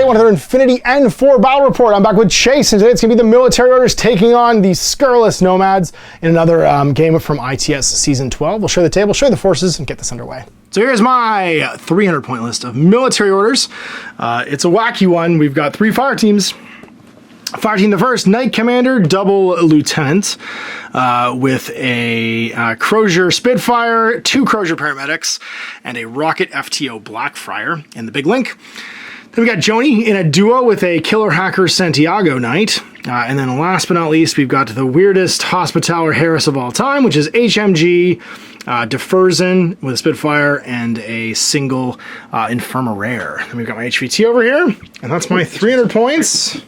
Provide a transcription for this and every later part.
one of their Infinity N4 Battle Report. I'm back with Chase, and today it's going to be the military orders taking on the scurrilous Nomads in another game from ITS Season 12. We'll show the table, show the forces, and get this underway. So here's my 300-point list of military orders. It's a wacky one. We've got 3 fire teams. Fire team the first, Knight Commander, double lieutenant, with a Crozier Spitfire, 2 Crozier Paramedics, and a Rocket FTO Blackfriar in the big link. Then we got Joni in a duo with a Killer Hacker Santiago Knight. And then last but not least, we've got the weirdest Hospitaller Harris of all time, which is HMG, Deferzen with a Spitfire, and a single Infirmeraire. Then we've got my HVT over here, and that's my 300 points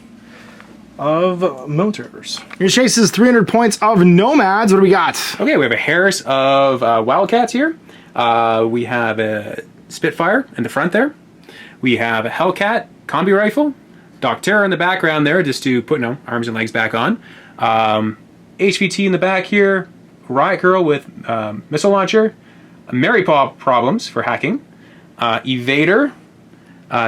of military orders. Here's Chase's 300 points of Nomads. What do we got? Okay, we have a Harris of Wildcats here. We have a Spitfire in the front there. We have a Hellcat combi rifle. Doctera in the background there, just to put arms and legs back on. HVT in the back here. Riot Girl with missile launcher. Mary Paw problems for hacking. Evader.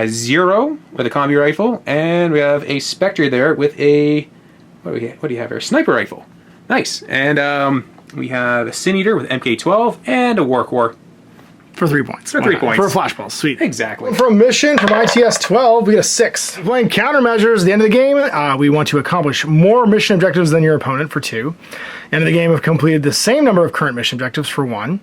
Zero with a combi rifle, and we have a Spectre there with a what do you have here? Sniper rifle. Nice. And we have a Sin Eater with MK12 and a Warcore. For 3 points. For 3 points. For a flashball. Sweet. Exactly. For a mission from ITS 12, we get a 6. Playing Countermeasures at the end of the game, we want to accomplish more mission objectives than your opponent for 2. End of the game, have completed the same number of current mission objectives for 1.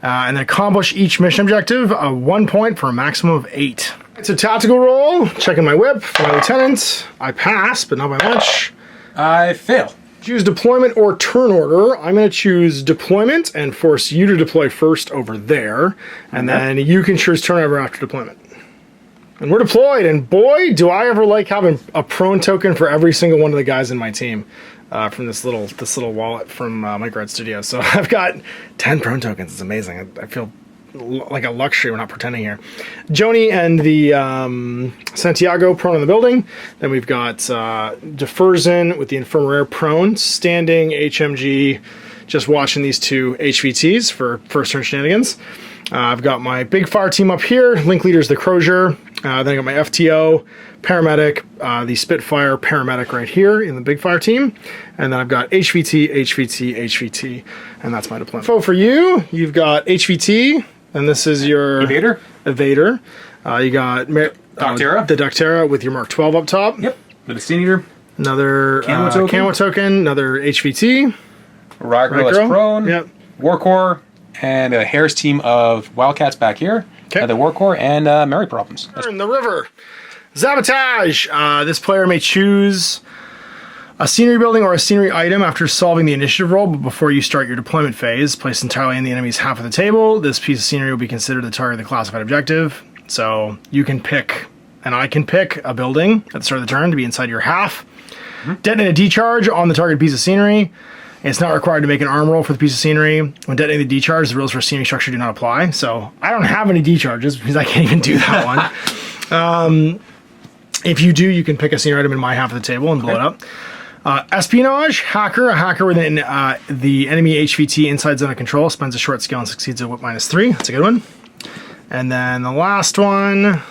And then accomplish each mission objective 1 point for a maximum of 8. It's a tactical roll. Checking my whip for my lieutenant. I pass, but not by much. I fail. Choose deployment or turn order. I'm going to choose deployment and force you to deploy first over there. And then you can choose turn over after deployment. And we're deployed, and boy, do I ever like having a prone token for every single one of the guys in my team from this little wallet from Micro Red Studio. So I've got 10 prone tokens. It's amazing. I feel like a luxury. We're not pretending here. Joni and the Santiago prone in the building. Then we've got Deferzen with the Infirmeraire prone, standing HMG, just watching these 2 HVTs for first turn shenanigans. I've got my big fire team up here. Link leader's the Crozier. Then I got my FTO, Paramedic, the Spitfire Paramedic right here in the big fire team. And then I've got HVT, HVT, HVT, and that's my deployment. So for you, you've got HVT, and this is your Evader. You got Doctera. The Doctera with your Mark 12 up top. Yep. With a Sin Eater. Another camo token. Another HVT. Riot Girl prone. Yep. Warcore. And a Harris team of Wildcats back here. Okay. The Warcore and Mary problems. In the river. Sabotage. This player may choose a scenery building or a scenery item after solving the initiative roll, but before you start your deployment phase, placed entirely in the enemy's half of the table. This piece of scenery will be considered the target of the classified objective. So you can pick, and I can pick a building at the start of the turn to be inside your half. Detonate a decharge on the target piece of scenery. It's not required to make an arm roll for the piece of scenery. When detonating the decharge, the rules for scenery structure do not apply. So I don't have any decharges because I can't even do that one. If you do, you can pick a scenery item in my half of the table and blow it up. Espionage, hacker. A hacker within the enemy HVT inside zone of control spends a short skill and succeeds at whip -3. That's a good one. And then the last one,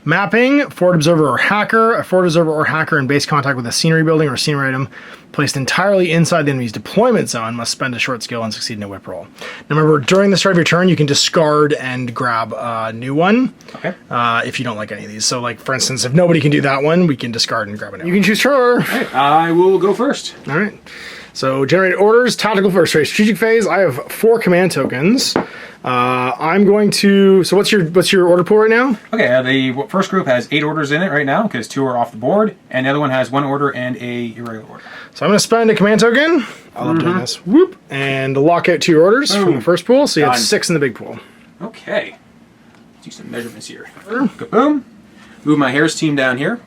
mapping. Forward observer or hacker. A forward observer or hacker in base contact with a scenery building or scenery item placed entirely inside the enemy's deployment zone must spend a short skill and succeed in a whip roll. Now remember, during the start of your turn, you can discard and grab a new one. Okay. If you don't like any of these. So like, for instance, if nobody can do that one, we can discard and grab a new one. You can choose her. Right, I will go first. All right. So generate orders, tactical first, strategic phase. I have 4 command tokens. I'm going to. So what's your order pool right now? Okay, the first group has 8 orders in it right now because 2 are off the board, and the other one has 1 order and a irregular order. So I'm going to spend a command token. I love doing this. Whoop, and lock out 2 orders from the first pool. So you have 6 in the big pool. Okay. Let's do some measurements here. Boom. Move my Harris team down here.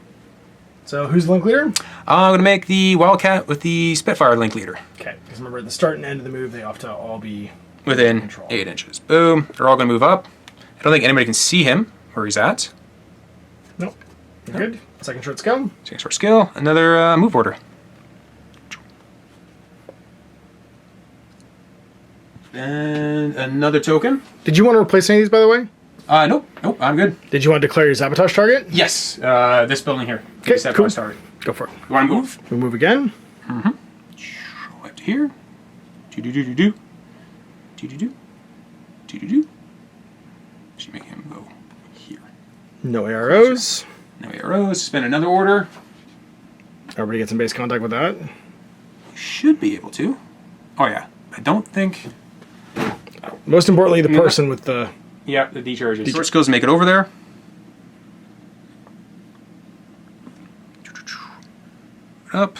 So who's the link leader? I'm going to make the Wildcat with the Spitfire link leader. Okay, because remember, at the start and end of the move, they have to all be within control. 8 inches. Boom. They're all going to move up. I don't think anybody can see him where he's at. Nope. You're good. Second short skill. Second short skill. Another move order. And another token. Did you want to replace any of these, by the way? Nope, I'm good. Did you want to declare your sabotage target? Yes, this building here. Okay, cool. Target. Go for it. You want to move? We move again. Up to here. Do-do-do-do-do. Do-do-do. Do-do-do. Should make him go here. No arrows. No arrows. Spend another order. Everybody gets in base contact with that. Should be able to. Oh yeah. I don't think. Most importantly, the person with the... Yeah, the decharges. Short skills make it over there. Up.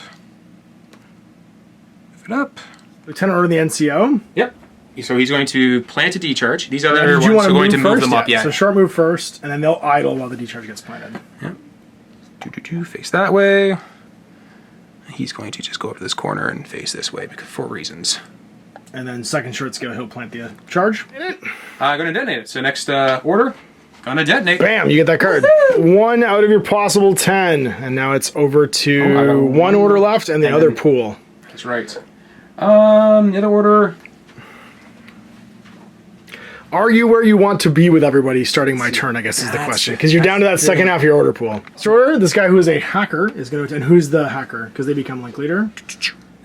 Move it up. Lieutenant Order the NCO. Yep. So he's going to plant a decharge. These other Did ones you want are to going to move first? them up. Yeah. So short move first, and then they'll idle while the decharge gets planted. Yep. Face that way. He's going to just go up to this corner and face this way for reasons. And then second short skill, he'll plant the charge. I'm going to detonate it. So next order, going to detonate. Bam, you get that card. Woo-hoo! 1 out of your possible 10. And now it's over to one order left and the other pool. That's right. The other order. Are you where you want to be with everybody starting my turn, I guess is the question. Because you're down to that second half of your order pool. So this guy who is a hacker is going to... And who's the hacker? Because they become link leader.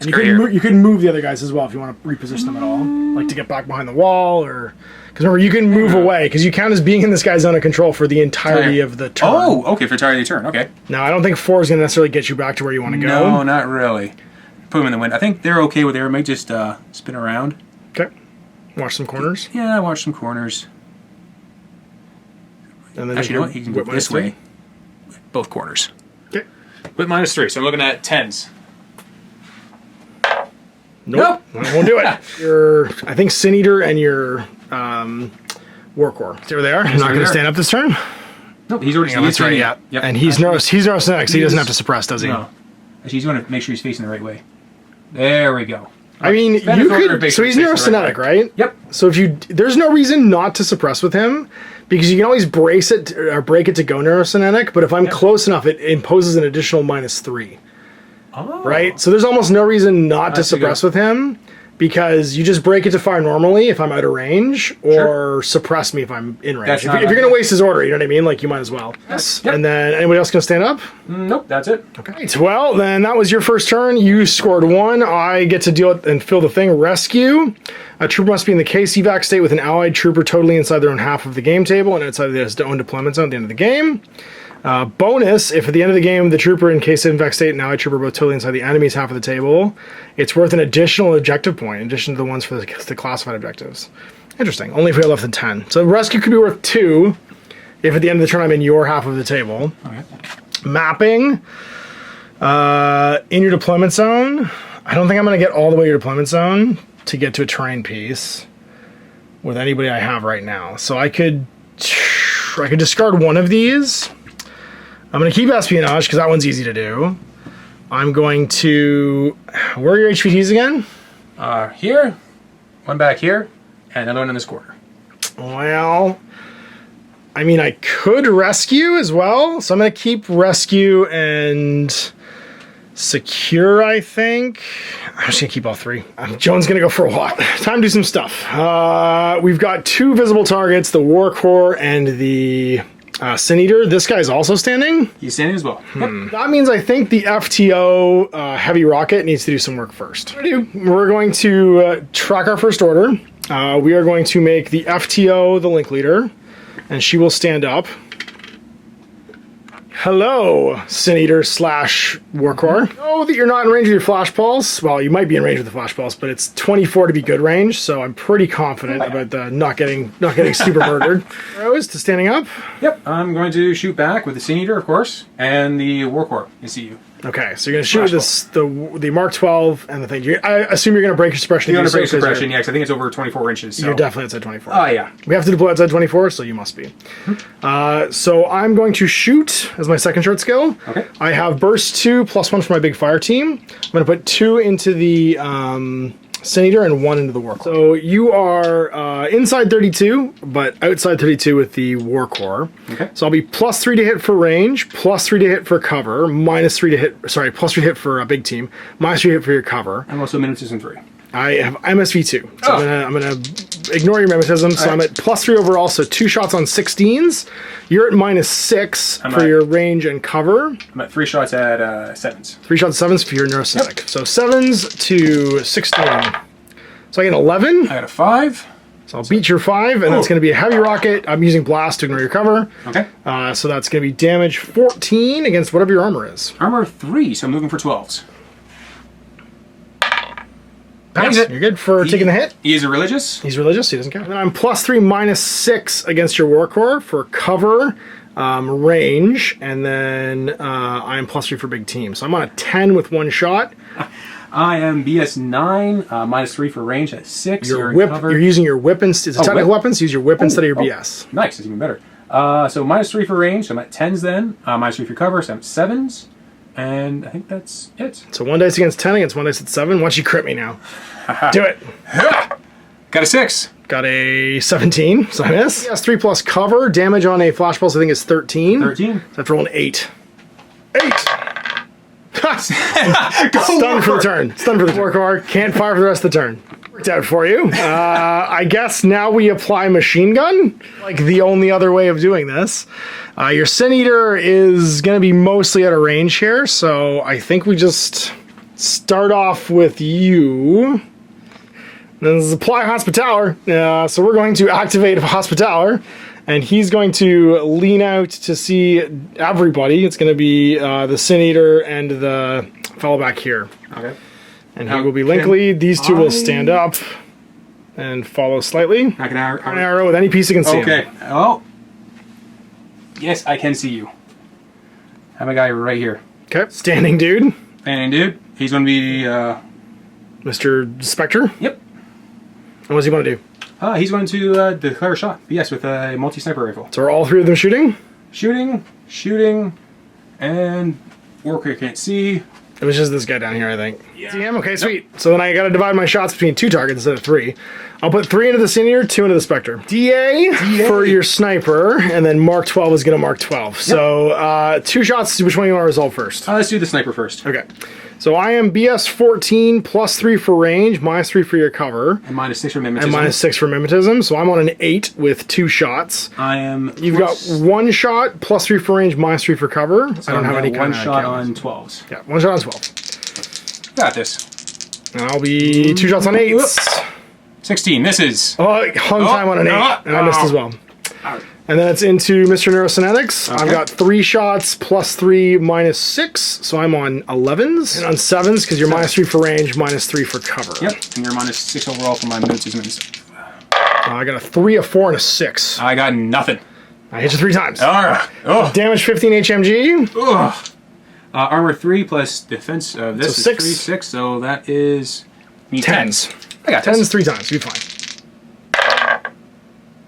And you can move the other guys as well if you want to reposition them at all. Like to get back behind the wall or... Because remember, you can move away because you count as being in this guy's zone of control for the entirety of the turn. Oh, okay, for entirety of the turn, okay. Now, I don't think 4 is going to necessarily get you back to where you want to go. No, not really. Put them in the wind. I think they're okay with it. They might just spin around. Okay. Watch some corners. Yeah, watch some corners. And then actually, you know what? You can go this way. Both corners. Okay. With -3, so I'm looking at 10s. Nope. I won't do it. Your, I think, Sin Eater and your War Core. See where they are? He's not going to stand up this turn? Nope, he's already... That's right, yeah. Yep. And he's neurosynec, so he doesn't have to suppress, does he? No. Actually, he's going to make sure he's facing the right way. There we go. I mean, you could... So he's neurosynec, right? Yep. So if you... There's no reason not to suppress with him, because you can always brace it or break it to go neurosynec, but if I'm close enough, it imposes an additional -3. Oh. Right? So there's almost no reason not to suppress with him, because you just break it to fire normally if I'm out of range, or suppress me if I'm in range. If you're going to waste his order, you know what I mean? Like, you might as well. Yes. Yep. And then, anybody else going to stand up? Nope, that's it. Okay. Well, then that was your first turn. You scored 1. I get to deal with and fill the thing. Rescue. A trooper must be in the case evac state with an allied trooper totally inside their own half of the game table and outside of their own deployment zone at the end of the game. Bonus, if at the end of the game the trooper in case evac state and allied trooper are both totally inside the enemy's half of the table, it's worth an additional objective point in addition to the ones for the classified objectives. Interesting. Only if we have less than 10. So rescue could be worth 2 if at the end of the turn I'm in your half of the table. Okay. Mapping. In your deployment zone. I don't think I'm going to get all the way to your deployment zone to get to a terrain piece with anybody I have right now. So I could discard one of these. I'm going to keep espionage because that one's easy to do. I'm going to... Where are your HPTs again? Here, one back here, and another one in this corner. Well, I mean, I could rescue as well. So I'm going to keep rescue and secure, I think. I'm just going to keep all 3. Joan's going to go for a walk. Time to do some stuff. We've got 2 visible targets, the War Core and the... Sin Eater, this guy's also standing? He's standing as well. Yep. That means I think the FTO heavy rocket needs to do some work first. We're going to track our first order. We are going to make the FTO the link leader, and she will stand up. Hello, Sin Eater / War Core. Know that you're not in range with your Flash Pulse. Well, you might be in range with the Flash Pulse, but it's 24 to be good range, so I'm pretty confident about not getting super murdered. Arrows to standing up. Yep, I'm going to shoot back with the Sin Eater, of course, and the War Core. You see you. Okay, so you're going to shoot with the Mark 12 and the thing. I assume you're going to break your suppression. You're going to break suppression, yeah, because I think it's over 24 inches. So. You're definitely outside 24. Oh, yeah. We have to deploy outside 24, so you must be. So I'm going to shoot as my second short skill. Okay. I have burst 2 +1 for my big fire team. I'm going to put 2 into the Sin Eater and 1 into the War Core. So you are inside 32, but outside 32 with the War Core. Okay. So I'll be +3 to hit for range, +3 to hit for cover, -3 to hit. Sorry, +3 to hit for a big team, -3 to hit for your cover. I'm also -3. I have MSV2. So I'm gonna ignore your mimetism. So I'm at +3 overall. So 2 shots on 16s. You're at -6 for your range and cover. I'm at 3 shots at 7s. 3 shots at 7s for your neurostatic. Yep. So 7s to 16. So I get 11. I got a 5. So I'll beat your 5, and that's going to be a heavy rocket. I'm using blast to ignore your cover. Okay. So that's going to be damage 14 against whatever your armor is. Armor 3, so I'm moving for 12s. Pass. You're good for taking the hit. He is a religious. He's religious. He doesn't count. And then I'm +3, -6 against your war core for cover, range, and then I'm +3 for big team. So I'm on a 10 with 1 shot. I am BS9, -3 for range at 6. Your whip. You're using your whip instead. It's a technical weapons. Use your whip instead of your BS. Nice. That's even better. So -3 for range. So I'm at 10s then. -3 for cover. So I'm at 7s. And I think that's it. So 1 dice against 10 against 1 dice at 7. Why don't you crit me now? Do it. Got a 6. Got a 17, so I miss. Yes, 3 plus cover. Damage on a flash pulse, I think, is 13. 13. So I have to roll an 8. 8! Stunned for the turn. Stunned for the turn. War can't fire for the rest of the turn. Worked out for you. I guess now we apply machine gun. Like the only other way of doing this. Your Sin Eater is going to be mostly out of range here, so I think we just start off with you. This is apply Hospitaller. So we're going to activate Hospitaller, and he's going to lean out to see everybody. It's going to be the Sin Eater and the fellow back here. Okay. And he will be link lead. These two will stand up and follow slightly. I can arrow with any piece you can see. Okay. Oh. Yes, I can see you. I have a guy right here. Okay. Standing dude. Standing dude. He's going to be... Mr. Spectre? Yep. And what does he want to do? He's going to declare a shot. Yes, with a multi-sniper rifle. So are all 3 of them shooting? Shooting, and Warcraft can't see. It was just this guy down here, I think. Yeah. See him? Okay, sweet. So then I got to divide my shots between 2 targets instead of 3. I'll put 3 into the Sin Eater, 2 into the Spectre. DA for your sniper, and then Mark 12 is going to mark 12. Yep. So 2 shots. Which one do you want to resolve first? Let's do the sniper first. Okay. So I am BS 14 +3 for range, -3 for your cover. And -6 for mimetism. And -6 for mimetism. So I'm on an 8 with 2 shots. I am... You've got 1 shot, +3 for range, -3 for cover. So I don't have any kind of... 1 shot on 12s. Yeah, 1 shot on 12. Got this. And I'll be 2 shots on 8s. 16 misses. Oh, hung time on an 8, and I missed as well. And then it's into Mr. Neurosynetics. Okay. I've got 3 shots, +3, -6, so I'm on 11s. And on 7s, because you're -3 for range, -3 for cover. Yep, and you're -6 overall for my mimetism. I got a 3, a 4, and a 6. I got nothing. I hit you 3 times. Damage 15 HMG. Armor 3 plus defense of this is 6. 6, so that is 10s. I got 10s 3 times. You'll be fine.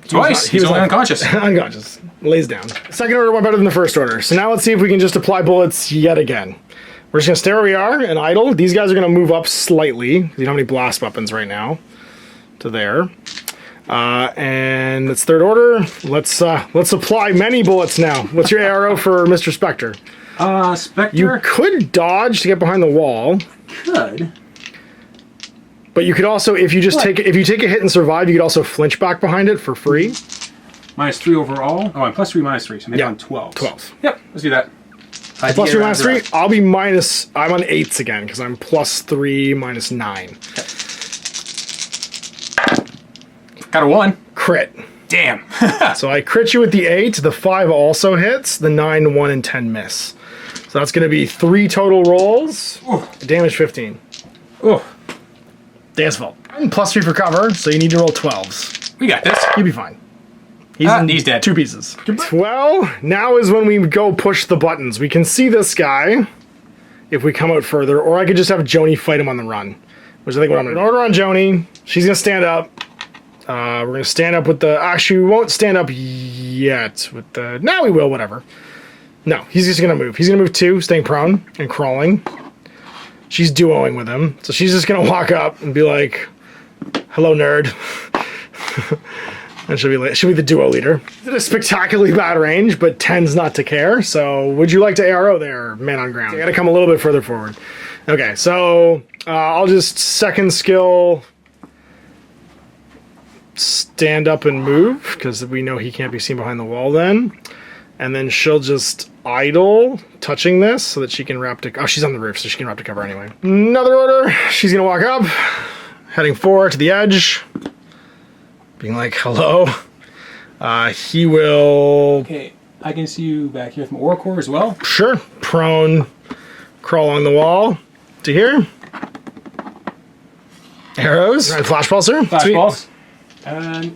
Twice. He's only unconscious. Unconscious. Lays down. Second order went better than the first order. So now let's see if we can just apply bullets yet again. We're just going to stay where we are and idle. These guys are going to move up slightly. You don't have any blast weapons right now. To there. And it's third order. Let's apply many bullets now. What's your arrow for Mr. Spectre? Spectre. You could dodge to get behind the wall. Could. But you could also, if you take a hit and survive, you could also flinch back behind it for free. -3 overall. Oh, I'm +3, -3, so maybe on 12. 12. Yep, let's do that. +3, -3. I'll be minus. I'm on 8s again because I'm +3, -9. Okay. Got a 1. Crit. Damn. So I crit you with the 8. The 5 also hits. The 9, 1, and 10 miss. So that's going to be 3 total rolls. Ooh. Damage 15. Oh. Dan's fault. And +3 for cover, so you need to roll 12s. We got this. You'll be fine. He's dead. 2 pieces. Well, now is when we go push the buttons. We can see this guy if we come out further, or I could just have Joni fight him on the run, which I think what I'm going to order on Joni. She's going to stand up. We're going to stand up with the... Actually, we won't stand up yet with the... Now we will, whatever. No, he's just going to move. He's going to move 2, staying prone and crawling. She's duoing with him, so she's just going to walk up and be like, hello, nerd. And she'll be the duo leader. It's a spectacularly bad range, but tends not to care. So would you like to ARO there, man on ground? I got to come a little bit further forward. Okay, so I'll just second skill stand up and move, because we know he can't be seen behind the wall then. And then she'll just idle, touching this, so that she can wrap to... Oh, she's on the roof, so she can wrap to cover anyway. Another order. She's going to walk up, heading forward to the edge, being like, hello. He will... Okay, I can see you back here from Oracle as well. Sure. Prone, crawl along the wall to here. Arrows. Right, flash pulser. Flash Sweet. balls. Yeah,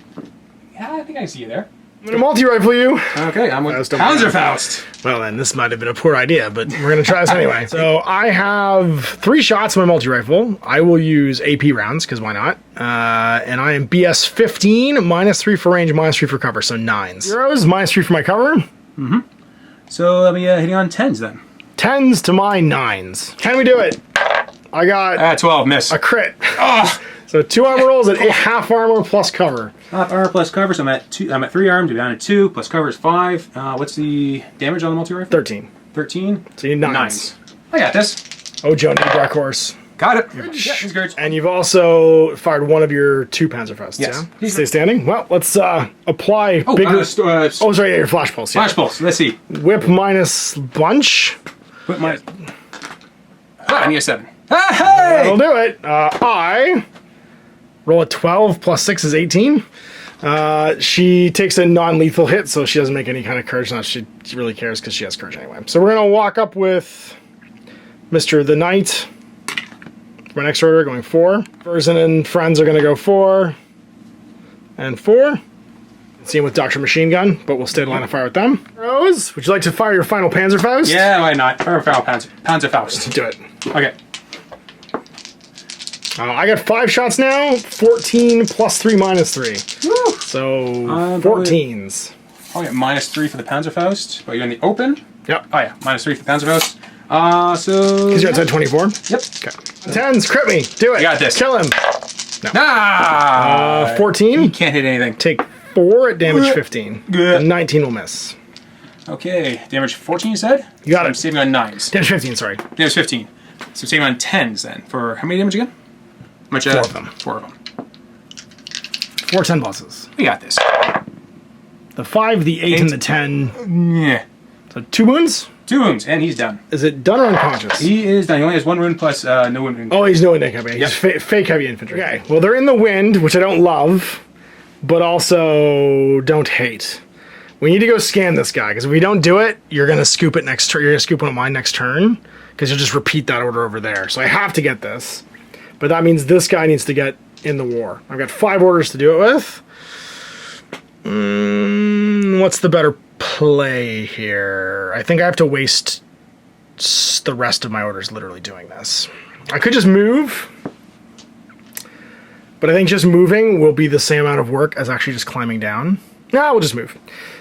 I think I see you there. I'm going to multi-rifle you. Okay, I'm with Panzerfaust. Well, then, this might have been a poor idea, but we're going to try this anyway. So I have 3 shots in my multi-rifle. I will use AP rounds, because why not? And I am BS 15, -3 for range, -3 for cover, so 9s. Zeros, -3 for my cover. Mm-hmm. So I'll be hitting on 10s then. 10s to my 9s. Can we do it? I got 12, miss. a crit. Oh. So 2 armor rolls at half armor plus cover. Half armor plus cover, so I'm at 2. I'm at 3 armed, down to 2, plus cover is 5. What's the damage on the multi-rifle? 13. 13? So you need 9s. I got this. Oh, Joan, you dark horse. Got it. Yeah, he's good. And you've also fired one of your 2 Panzerfausts, yes. Yeah? Stay standing. Well, let's apply Oh, bigger... oh, sorry, yeah, your flash pulse. Yeah. Flash pulse. Let's see. Whip minus bunch. Whip minus... I need a 7. Ah, hey! That'll do it. I roll a 12 plus 6 is 18. She takes a non-lethal hit, so she doesn't make any kind of courage. Not she really cares, because she has courage anyway. So we're going to walk up with Mr. the Knight. My next order, going 4. Joan and Friends are going to go 4 and 4. See him with Dr. Machine Gun, but we'll stay in line of fire with them. Rose, would you like to fire your final Panzerfaust? Yeah, why not? Fire Panzerfaust. Do it. Okay. I got 5 shots now. 14 plus 3 minus 3. Woo. So 14s. Oh yeah, -3 for the Panzerfaust. But you're in the open. Yep. Oh yeah, -3 for the Panzerfaust. So. Because you're outside 24? Yep. Okay. 10s, crit me. Do it. I got this. Kill him. No. Ah! 14. He can't hit anything. Take 4 at damage 15. Good. 19 will miss. Okay, damage 14 you said? You got I'm it. saving on 9s. Damage 15, sorry. Damage 15. So saving on 10s then. For how many damage again? How much? 4 of them. 4 of them. 4 10 bosses. We got this. The 5, the 8, and the 10. Yeah. So 2 wounds? 2 wounds, and he's done. Is it done or unconscious? He is done. He only has 1 wound plus no wound. Oh, he's no neck heavy. He's fake heavy infantry. Okay, well, they're in the wind, which I don't love, but also don't hate. We need to go scan this guy, because if we don't do it, you're going to scoop it next turn. You're going to scoop one of mine next turn, because you'll just repeat that order over there. So I have to get this. But that means this guy needs to get in the war. I've got 5 orders to do it with. What's the better play here? I think I have to waste the rest of my orders literally doing this. I could just move, but I think just moving will be the same amount of work as actually just climbing down. No, we'll just move.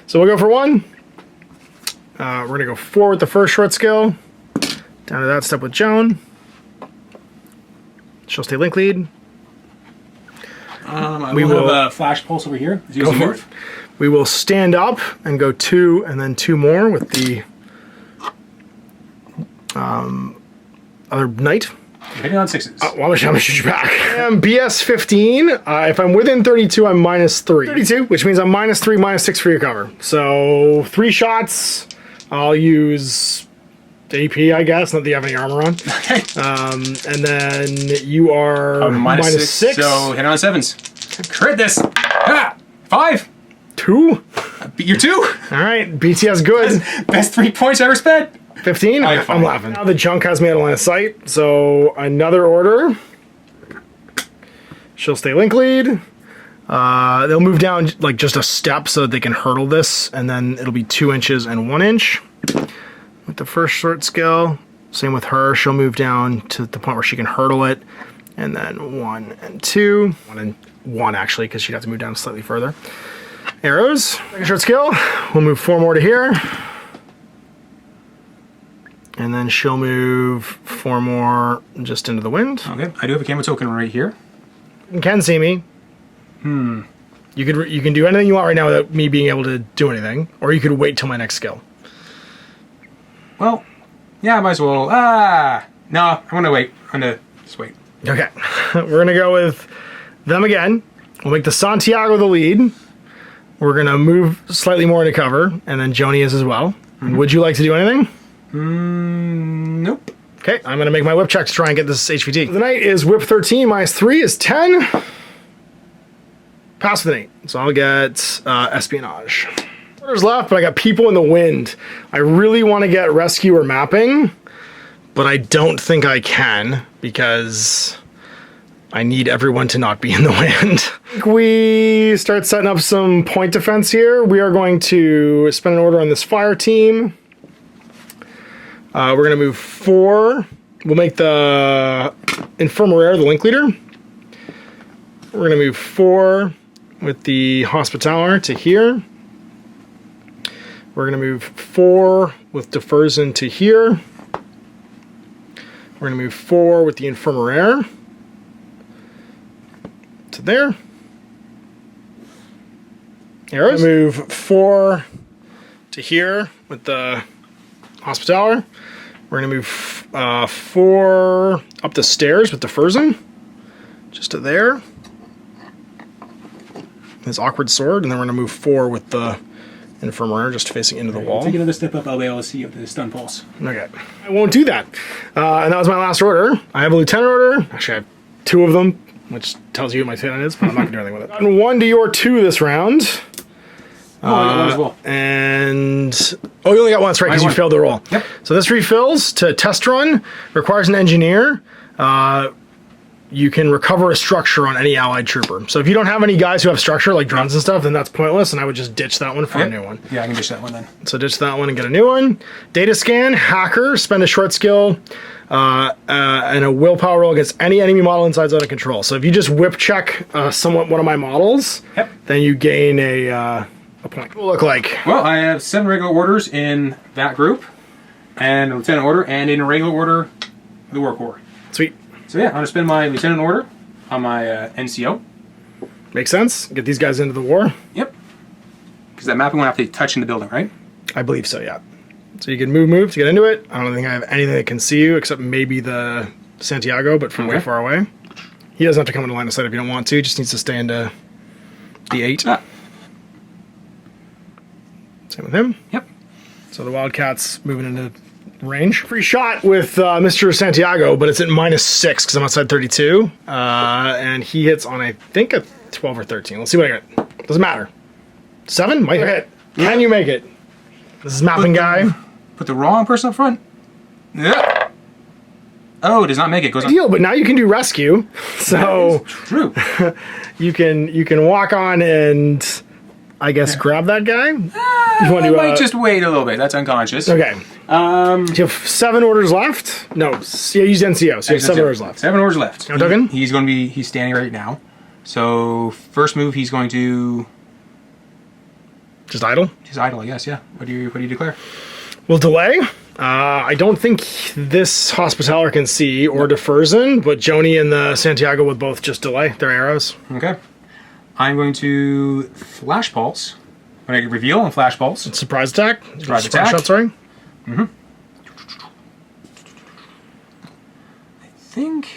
So we'll go for 1. We're going to go 4 with the first short skill. Down to that step with Joan. She'll stay link lead. We will have a flash pulse over here. Go for it. We will stand up and go 2 and then 2 more with the other knight. You're hitting on 6s. Well, I'm gonna shoot you back. I am BS 15. If I'm within 32, I'm -3. 32, which means I'm -3, -6 for your cover. So 3 shots. I'll use AP, I guess. Not that you have any armor on. Okay. And then you are -6. So hit on 7s. Crit this. Ah, 5. 2. Beat your 2. All right, BTS good. Best 3 points I ever spent. 15? I'm laughing. Now the junk has me out of line of sight, so another order. She'll stay link lead. They'll move down like just a step so that they can hurdle this, and then it'll be 2 inches and 1 inch. With the first short skill, same with her. She'll move down to the point where she can hurdle it, and then 1 and 2. 1 and 1 actually, because she'd have to move down slightly further. Arrows. Second short skill. We'll move 4 more to here. And then she'll move 4 more just into the wind. Okay, I do have a camo token right here. You can see me. You can do anything you want right now without me being able to do anything, or you could wait till my next skill. Well, yeah, I might as well. Ah, No, I'm gonna wait. I'm gonna just wait. Okay. We're going to go with them again. We'll make the Santiago the lead. We're going to move slightly more into cover, and then Joni is as well. Would you like to do anything? Nope. Okay, I'm going to make my whip check to try and get this HVT. The knight is whip 13, minus 3 is 10. Pass with an 8. So I'll get espionage. Orders left, but I got people in the wind. I really want to get rescue or mapping, but I don't think I can because I need everyone to not be in the wind. We start setting up some point defense here. We are going to spend an order on this fire team. We're going to move 4. We'll make the Infirmarier the link leader. We're going to move 4 with the Hospitaller to here. We're going to move 4 with Deferzen to here. We're going to move 4 with the Infirmarier to there. Arrows. Move 4 to here with the Hospitaller. We're going to move 4 up the stairs with Deferzen, just to there. His awkward sword, and then we're going to move 4 with the Infirmarier just facing into the wall. Take another step up, I'll be able to see if the stun pulse. Okay. I won't do that. And that was my last order. I have a lieutenant order. Actually, I have 2 of them, which tells you what my lieutenant is, but I'm not going to do anything with it. Gotten 1 to your 2 this round. Oh, I got one as well. And you only got one, that's right, because you failed the roll. Yep. So this refills to test run, requires an engineer. You can recover a structure on any allied trooper. So if you don't have any guys who have structure, like drones and stuff, then that's pointless, and I would just ditch that one for a new one. Yeah, I can ditch that one then. So ditch that one and get a new one. Data scan, hacker, spend a short skill, and a willpower roll against any enemy model inside zone of control. So if you just whip check one of my models, then you gain a point. What will it look like? Well, I have 7 regular orders in that group, and a lieutenant order, and in a regular order, the war corps. Sweet. So yeah, I'm gonna spend my lieutenant order on my NCO. Makes sense. Get these guys into the war. Yep. Because that mapping won't have to touch in the building, right? I believe so, yeah. So you can move to get into it. I don't think I have anything that can see you except maybe the Santiago, but from way far away. He doesn't have to come into line of sight if you don't want to. He just needs to stay into the 8. Same with him. Yep. So the Wildcat's moving into range. Free shot with Mr. Santiago, but it's at -6 because I'm outside 32. And he hits on, I think, a 12 or 13. Let's see what I get. Doesn't matter. 7? Might hit. Can you make it? This is mapping guy. Put the wrong person up front. Yeah. Oh, it does not make it. Goes on. Deal, but now you can do rescue. So true. you can walk on and I guess grab that guy. You want to might just wait a little bit. That's unconscious. Okay. Do you have 7 orders left? No. Yeah, use NCO. So you have 7 orders left. 7 orders left. No token? He's going to be. He's standing right now. So first move, he's going to just idle. Just idle, I guess. Yeah. What do you declare? We'll delay. I don't think this Hospitaller can see or Deferzen, but Joni and the Santiago would both just delay their arrows. Okay. I'm going to flash pulse. I'm going to reveal and flash pulse. Surprise attack. Surprise attack. Shot, sorry. Mm-hmm. I think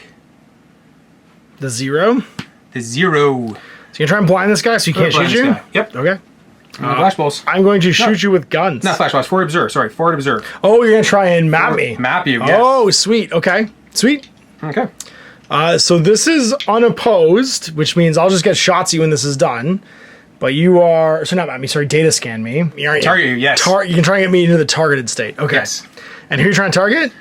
the 0. The 0. So you can try and blind this guy so he can't shoot you? Yep. Okay. Flash pulse. I'm going to shoot you with guns. Not flash pulse. Forward observe. Sorry. Forward observe. Oh, you're going to try and map me. Map you, yes. Oh, sweet. Okay. Sweet. Okay. So this is unopposed, which means I'll just get shots at you when this is done. But you are... So not map me. Sorry. Data scan me. Target you, yes. You can try and get me into the targeted state. Okay. Yes. And who are you trying to target?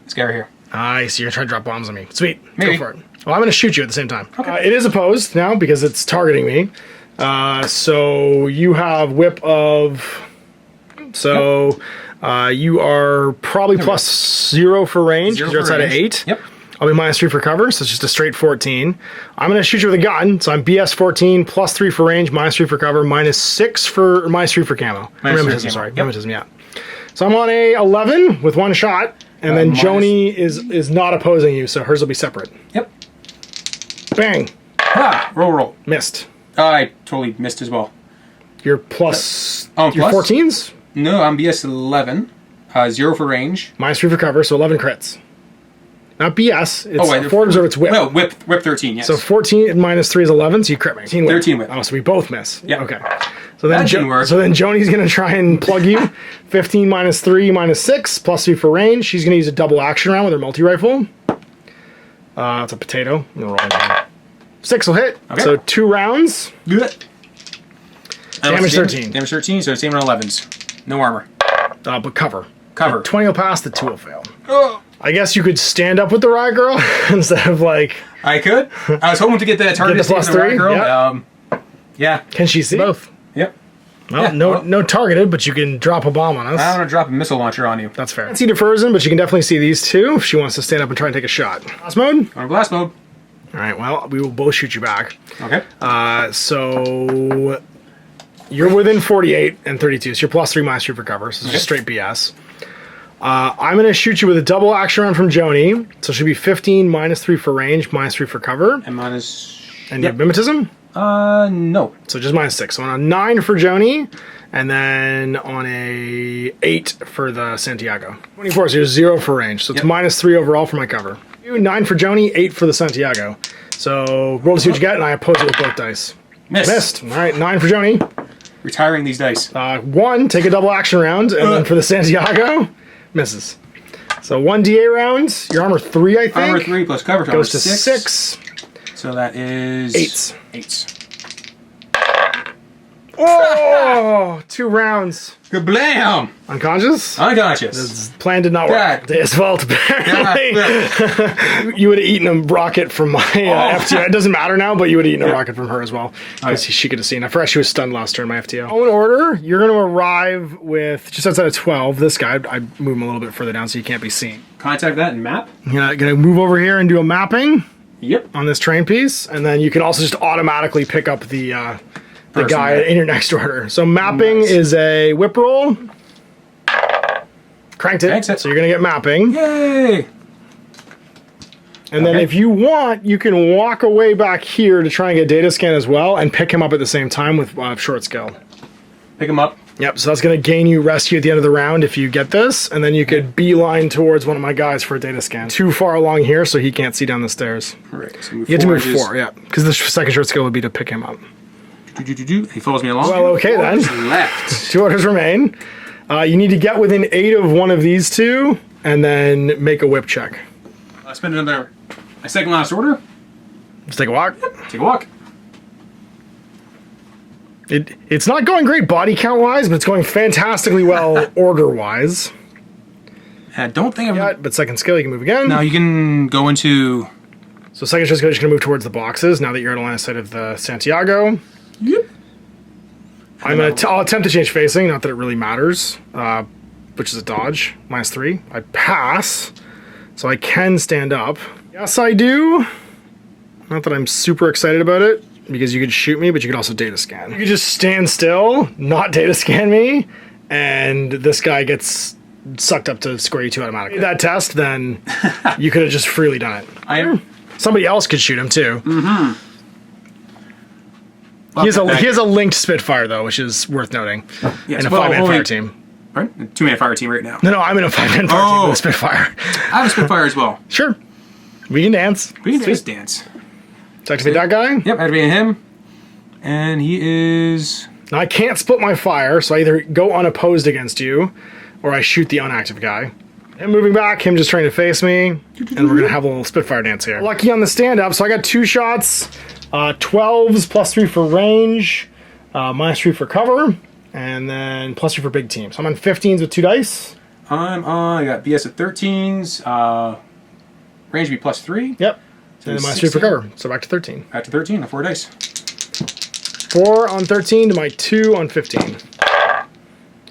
This guy right here. I see. You're trying to drop bombs on me. Sweet. Maybe. Go for it. Well, I'm going to shoot you at the same time. Okay. It is opposed now because it's targeting me. So you have whip of... So you are probably plus 0 for range because you're outside of 8. Yep. I'll be -3 for cover, so it's just a straight 14. I'm going to shoot you with a gun, so I'm BS 14, plus 3 for range, -3 for cover, -6 for... -3 for camo. Rheumatism, sorry. Rheumatism, yeah. So I'm on a 11 with 1 shot, and then Joni is not opposing you, so hers will be separate. Yep. Bang. Ah, roll. Missed. I totally missed as well. You're plus... Oh, you're plus? 14s? No, I'm BS 11. 0 for range. -3 for cover, so 11 crits. Not BS. It's wait, forward observe, it's whip. Well, whip 13, yes. So 14 minus 3 is 11, so you crit me. 13 whip. 13 whip. Oh, so we both miss. Yeah. Okay. So then, That didn't work. So then Joni's going to try and plug you. 15 minus 3 minus 6, plus 3 for range. She's going to use a double action round with her multi-rifle. It's a potato. I'm gonna roll it. 6 will hit. Okay. So 2 rounds. Good. Damage 13. Damage 13, so same on 11s. No armor. But cover. Cover. 20 will pass, the 2 will fail. Oh. I guess you could stand up with the Riot Girl instead of like... I could. I was hoping to get the target Get the plus to the right 3, girl. yeah. Yeah. Can she see? Both. Yep. Well, Yeah, no targeted, but you can drop a bomb on us. I want to drop a missile launcher on you. That's fair. Can't see Diversion, but you can definitely see these two if she wants to stand up and try and take a shot. Blast mode? On blast mode. All right, well, we will both shoot you back. Okay. So you're within 48 and 32, so you're plus 3 minus 3 for cover, so it's just straight BS. I'm going to shoot you with a double action round from Joni, so it should be 15 minus 3 for range, minus 3 for cover. And minus... And you have mimetism? No. So just minus 6. So on a 9 for Joni, and then on a 8 for the Santiago. 24, so you're 0 for range. So it's minus 3 overall for my cover. 9 for Joni, 8 for the Santiago. So roll to see what you get, and I oppose it with both dice. Missed. All right, 9 for Joni. Retiring these dice. 1, take a double action round, and then for the Santiago, misses. So 1 DA round, your armor 3, I think. Armor 3 plus cover, so goes to 6. 6. So that is... 8s. 8s. Oh, 2 rounds. Kablam! Unconscious? Unconscious. Plan did not work. His fault, apparently. You would have eaten a rocket from my FTO. It doesn't matter now, but you would have eaten a rocket from her as well. Because she could have seen. I forgot she was stunned last turn, my FTO. In order, you're going to arrive with, just outside of 12, this guy. I move him a little bit further down so you can't be seen. Contact that and map. You're going to move over here and do a mapping. Yep. On this train piece. And then you can also just automatically pick up the guy in your next order. So mapping is a whip roll. Cranked it. So you're going to get mapping. Yay! And then if you want, you can walk away back here to try and get data scan as well and pick him up at the same time with short skill. Pick him up. Yep, so that's going to gain you rescue at the end of the round if you get this. And then you could beeline towards one of my guys for a data scan. Too far along here so he can't see down the stairs. Right, so you have to move 4, yeah. Because the second short skill would be to pick him up. He follows me along. Well, okay then. Left. 2 orders remain. You need to get within 8 of one of these two, and then make a whip check. Spend my second last order. Just take a walk. Take a walk. It's not going great body count wise, but it's going fantastically well order wise. I don't think I'm. But second skill, you can move again. Now you can go into. So second skill, you're just going to move towards the boxes now that you're in a line of sight of the Santiago. Yep. I'll attempt to change facing, not that it really matters, which is a dodge, minus 3. I pass, so I can stand up. Yes, I do. Not that I'm super excited about it, because you could shoot me, but you could also data scan. You could just stand still, not data scan me, and this guy gets sucked up to square you 2 automatically. That test, then you could have just freely done it. Somebody else could shoot him, too. Mm-hmm. He has a linked Spitfire, though, which is worth noting. Yes, in a 5-man fire team. Right? 2-man fire team right now. No, I'm in a 5-man fire team with a Spitfire. I have a Spitfire as well. Sure. We can dance. We can just dance. So activate that guy? Yep, activating him. And he is... Now, I can't split my fire, so I either go unopposed against you, or I shoot the unactive guy. Him moving back, him just trying to face me, and we're going to have a little Spitfire dance here. Lucky on the stand-up, so I got 2 shots. 12s plus 3 for range, minus 3 for cover, and then plus 3 for big team. So I'm on 15s with 2 dice. I got BS at 13s, range be plus 3. Yep. And then minus 3 for cover. So back to 13. Back to 13 on 4 dice. 4 on 13 to my 2 on 15. I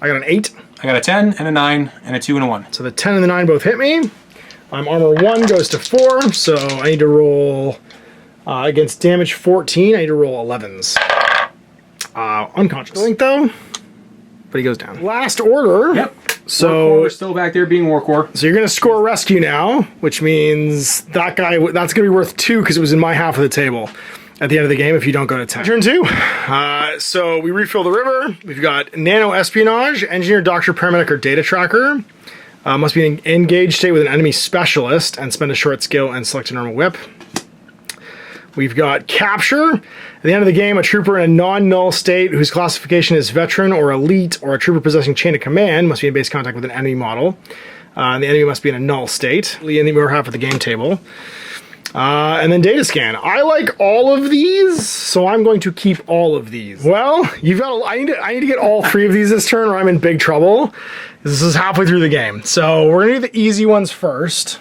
got an 8. I got a 10 and a 9 and a 2 and a 1. So the 10 and the 9 both hit me. Armor 1 goes to 4, so I need to roll... against damage 14, I need to roll 11s. Unconscious. Link though, but he goes down. Last order. Yep. So we're still back there being Warcore. So you're going to score rescue now, which means that guy, that's going to be worth 2 because it was in my half of the table at the end of the game if you don't go to 10. Turn 2. So we refill the river. We've got nano espionage, engineer, doctor, paramedic, or data tracker. Must be in an engaged state with an enemy specialist and spend a short skill and select a normal whip. We've got capture. At the end of the game, a trooper in a non-null state whose classification is veteran or elite or a trooper possessing chain of command must be in base contact with an enemy model. And the enemy must be in a null state in the lower half of the game table. And then data scan. I like all of these, so I'm going to keep all of these. Well, you've got. I need to get all 3 of these this turn, or I'm in big trouble. This is halfway through the game, so we're gonna do the easy ones first.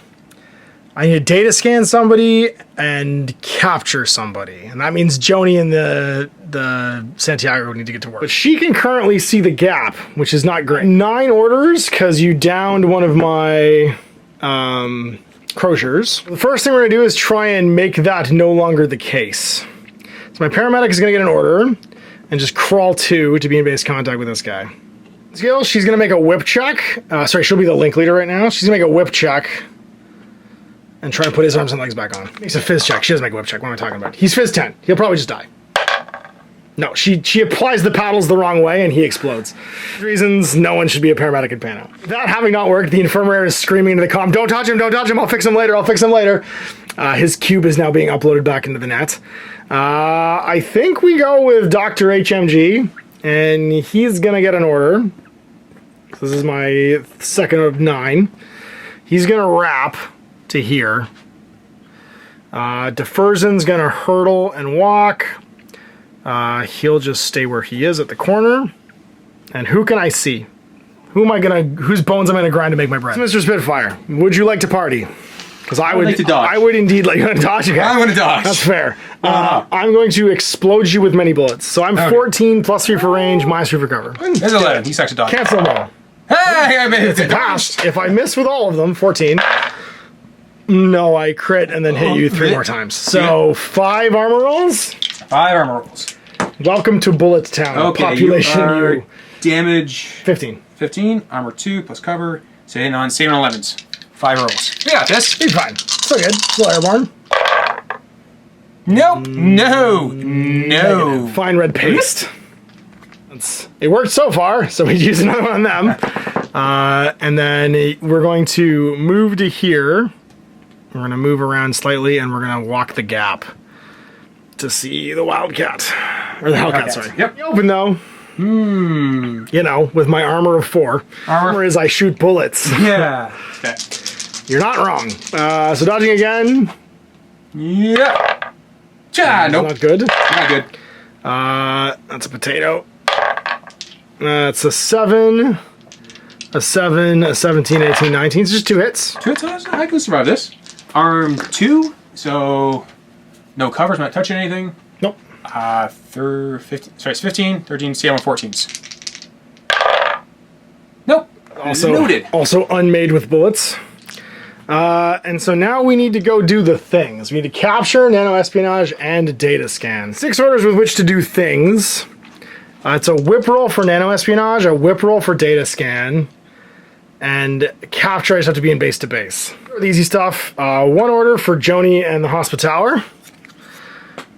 I need to data scan somebody and capture somebody, and that means Joni and the Santiago need to get to work. But she can currently see the gap, which is not great. 9 orders because you downed one of my. Croziers. The first thing we're going to do is try and make that no longer the case. So my paramedic is going to get an order and just crawl 2 to be in base contact with this guy. Skill, she's going to make a whip check. Sorry, she'll be the link leader right now. She's going to make a whip check and try and put his arms and legs back on. Makes a fizz check. She doesn't make a whip check. What am I talking about? He's fizz 10. He'll probably just die. No, she applies the paddles the wrong way and he explodes. Reasons no one should be a paramedic in Pano. That having not worked, the infirmary is screaming into the comm, don't touch him, I'll fix him later. His cube is now being uploaded back into the net. I think we go with Dr. HMG, and he's gonna get an order. This is my second of 9. He's gonna wrap to here. DeFerzen's gonna hurdle and walk. He'll just stay where he is at the corner. And who can I see? Whose bones am I gonna grind to make my bread? Mr. Spitfire, would you like to party? Because I would like to dodge. I would indeed like to dodge again. I'm gonna dodge. That's fair. I'm going to explode you with many bullets. So I'm 14 plus 3 for range, minus 3 for cover. There's 11. He's actually dodging. Cancel them all. Hey, I made it. Passed. If I miss with all of them, 14. No, I crit and then hit you 3 more times. So 5 armor rolls. 5 armor rolls. Welcome to Bullet Town. Okay, Population you damage 15. 15, armor 2 plus cover. So hitting on saving 11s. 5 rolls. We got this. He's fine. So good. Still airborne. Nope. No. No. Fine red paste. It worked so far, so we use another one on them. And then we're going to move to here. We're going to move around slightly, and we're going to walk the gap to see the Wildcat. Or the Hellcat, sorry. Yep. Open, though. You know, with my armor of 4. Armor is I shoot bullets. Yeah. Okay. You're not wrong. So dodging again. Yeah. Nope. Not good. Not good. That's a potato. It's a 7. A 7, a 17, 18, 19. It's just 2 hits. 2 hits? I can survive this. Arm 2, so no covers, not touching anything. Nope. 15, sorry, it's 15, 13, see I'm on 14s. Nope. Also, noted. Also unmade with bullets. And so now we need to go do the things. We need to capture, nano espionage, and data scan. 6 orders with which to do things. It's a whip roll for nano espionage, a whip roll for data scan, and capture I just have to be in base to base. The easy stuff. 1 order for Joni and the Hospitaller.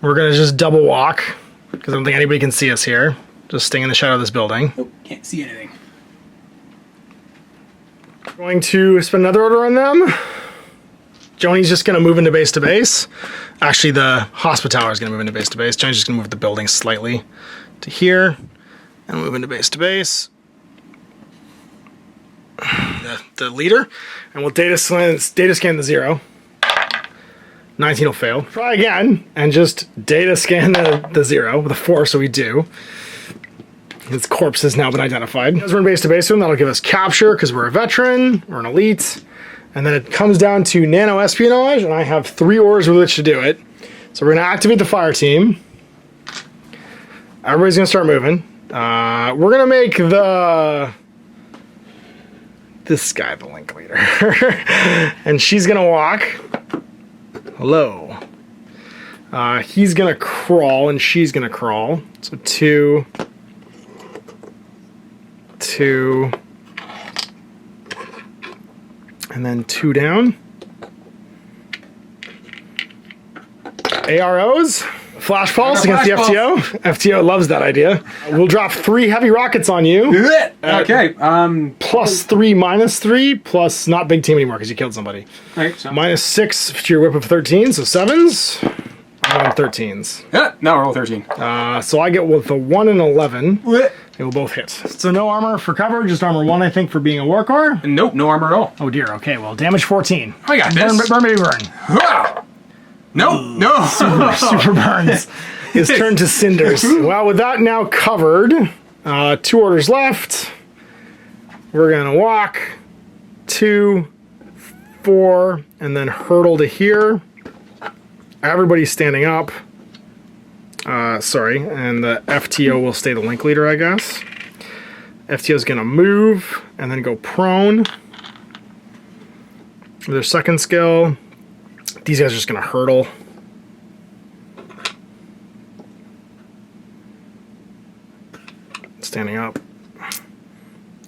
We're gonna just double walk because I don't think anybody can see us here. Just staying in the shadow of this building. Nope, can't see anything. Going to spend another order on them. Joni's just gonna move into base to base. Actually, the Hospitaller is gonna move into base to base. Joni's just gonna move the building slightly to here and move into base to base. The leader, and we'll data scan the 0. 19 will fail. Try again and just data scan the 0 with a 4, so we do. His corpse has now been identified. As we're in base to base with him, that'll give us capture because we're a veteran, we're an elite, and then it comes down to nano espionage, and I have 3 orders with which to do it. So we're gonna activate the fire team. Everybody's gonna start moving. We're gonna make this guy the link leader. And she's gonna walk. Hello. He's gonna crawl and she's gonna crawl. So 2, 2, and then 2 down. AROs. Flash Pulse against Flash the FTO. FTO loves that idea. We'll drop 3 heavy rockets on you. Okay. +3, -3, plus not big team anymore because you killed somebody. Alright, so. -6 to your whip of 13, so 7s. I'm on 13s. Yeah, now roll 13. So I get with the 1 and 11. They will both hit. So no armor for cover, just armor 1, I think, for being a war core. Nope, no armor at all. Oh dear, okay, well, damage 14. I got this. Burn, baby, burn. No. Super burns. His turn to cinders. Well, with that now covered, 2 orders left. We're gonna walk 2, 4, and then hurtle to here. Everybody's standing up. Sorry, and the FTO will stay the link leader, I guess. FTO is gonna move and then go prone. With their second skill, these guys are just gonna hurtle. Standing up.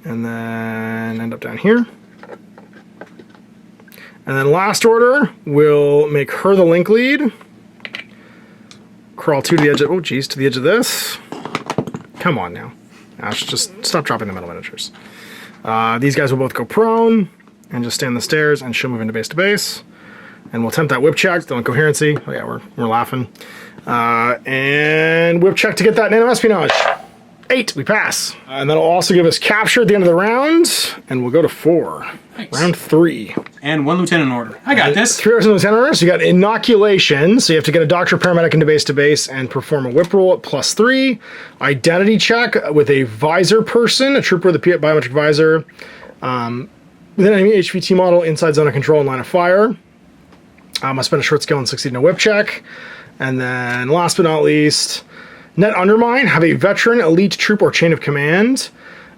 And then end up down here. And then last order, we'll make her the link lead. Crawl 2 to the edge of, oh geez, to the edge of this. Come on now. Ash, just stop dropping the metal miniatures. These guys will both go prone and just stand the stairs, and she'll move into base to base. And we'll attempt that whip check, still in coherency. Oh yeah, we're laughing. And whip check to get that nano espionage. 8, we pass. And that'll also give us capture at the end of the round, and we'll go to 4. Nice. Round 3. And 1 lieutenant order. I got this. 3 orders and lieutenant orders. So you got inoculation, so you have to get a doctor paramedic into base and perform a whip roll at +3. Identity check with a visor person, a trooper with a biometric visor. With an enemy HVT model inside zone of control and line of fire. Must spend a short skill and succeed in a whip check. And then last but not least, net undermine, have a veteran, elite troop, or chain of command.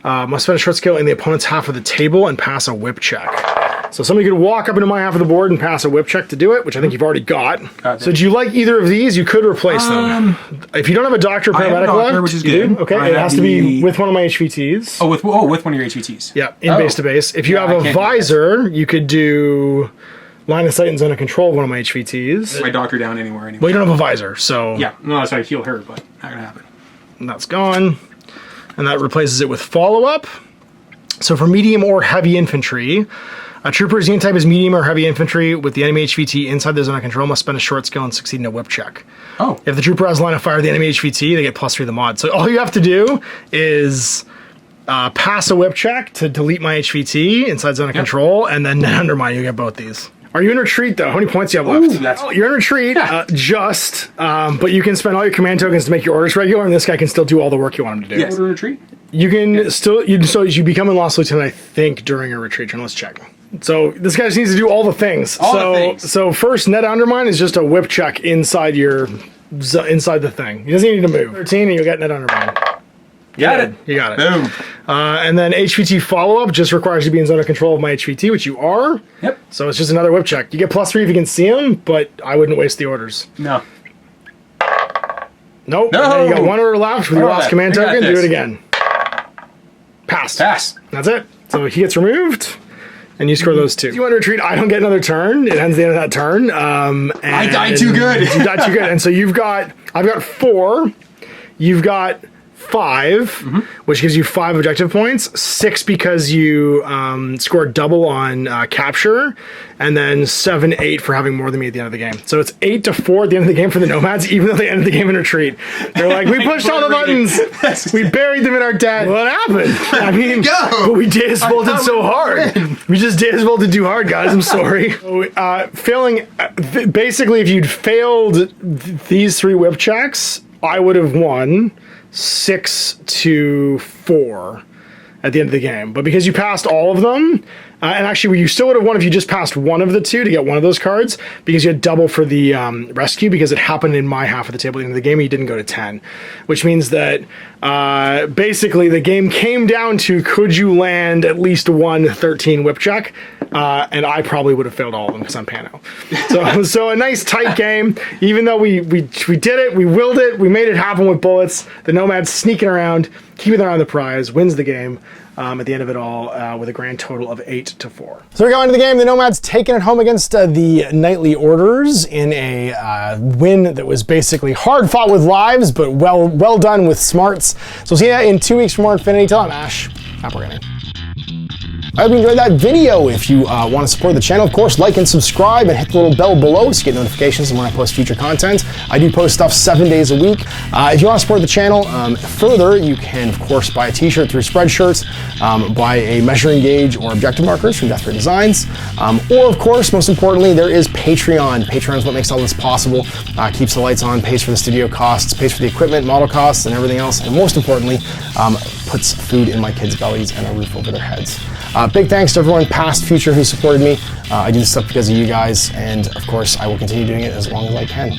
Must spend a short skill in the opponent's half of the table and pass a whip check. So somebody could walk up into my half of the board and pass a whip check to do it, which I think you've already got. So do you like either of these? You could replace them. If you don't have a doctor or paramedic left, which is you good. do? Okay, it has to be with one of my HVTs. Oh, with one of your HVTs. Yeah, in base to base. If you have a visor, you could do line of sight and zone of control of one of my HVTs. My doctor down anywhere anyway. Well, you don't have a visor, so... Yeah, no, that's why I heal her, but not gonna happen. And that's gone. And that replaces it with follow-up. So for medium or heavy infantry, a trooper's unit type is medium or heavy infantry with the enemy HVT inside the zone of control must spend a short skill and succeed in a whip check. Oh. If the trooper has line of fire of the enemy HVT, they get +3 to the mod. So all you have to do is pass a whip check to delete my HVT inside zone of control, and then undermine, you get both these. Are you in retreat, though? How many points do you have left? You're in retreat, but you can spend all your command tokens to make your orders regular, and this guy can still do all the work you want him to do. Yes. Order retreat? You can so you become a lost lieutenant, I think, during a retreat turn. Let's check. So this guy just needs to do all the things. So first, net undermine is just a whip check inside the thing. He doesn't need to move. 13, and you'll get net undermine. Got it. You got it. Boom. And then HVT follow-up just requires you to be in zone of control of my HVT, which you are. Yep. So it's just another whip check. You get +3 if you can see him, but I wouldn't waste the orders. No. Nope. No. And then you got 1 order left with your last command token. Do it again. Pass. That's it. So he gets removed, and you score those 2. If you want to retreat, I don't get another turn. It ends the end of that turn. I died too good. You died too good. And so I've got 4. You've got 5, which gives you 5 objective points. 6 because you scored double on capture, and then 7, 8 for having more than me at the end of the game. So it's 8-4 at the end of the game for the Nomads, even though they ended the game in retreat. They're like, we pushed all the buttons, we buried them in our debt. What happened? I mean, but we Deus Volted so hard. We just Deus Volted too hard, guys. I'm sorry. Failing, basically, if you'd failed these 3 whip checks, I would have won 6-4 at the end of the game. But because you passed all of them, and actually you still would have won if you just passed one of the 2 to get one of those cards, because you had double for the rescue, because it happened in my half of the table at the end of the game, and you didn't go to 10. Which means that basically the game came down to, could you land at least one 13 whip check? And I probably would have failed all of them because I'm Pano. So a nice tight game. Even though we did it, we willed it, we made it happen with bullets. The Nomads sneaking around, keeping their eye on the prize, wins the game. at the end of it all with a grand total of 8-4. So we go into the game. The Nomads taking it home against the Knightly Orders in a win that was basically hard fought with lives, but well done with smarts. So see you in 2 weeks for more Infinity. Till I'm Ash. Apple Gaming. I hope you enjoyed that video. If you want to support the channel, of course, like and subscribe and hit the little bell below so you get notifications when I post future content. I do post stuff 7 days a week. If you want to support the channel further, you can, of course, buy a t-shirt through Spreadshirts, buy a measuring gauge or objective markers from Death Ray Designs, or, of course, most importantly, there is Patreon. Patreon is what makes all this possible, keeps the lights on, pays for the studio costs, pays for the equipment, model costs, and everything else, and most importantly, puts food in my kids' bellies and a roof over their heads. Big thanks to everyone, past, future, who supported me. I do this stuff because of you guys, and of course, I will continue doing it as long as I can.